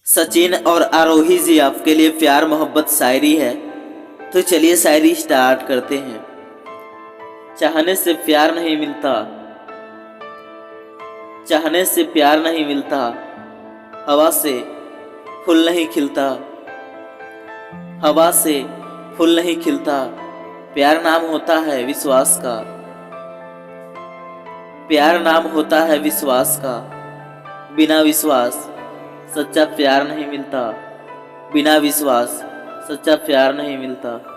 सचिन और आरोही जी आपके लिए प्यार मोहब्बत शायरी है। तो चलिए शायरी स्टार्ट करते हैं। चाहने से प्यार नहीं मिलता, चाहने से प्यार नहीं मिलता, हवा से फूल नहीं खिलता, हवा से फूल नहीं खिलता। प्यार नाम होता है विश्वास का, प्यार नाम होता है विश्वास का। बिना विश्वास सच्चा प्यार नहीं मिलता, बिना विश्वास सच्चा प्यार नहीं मिलता।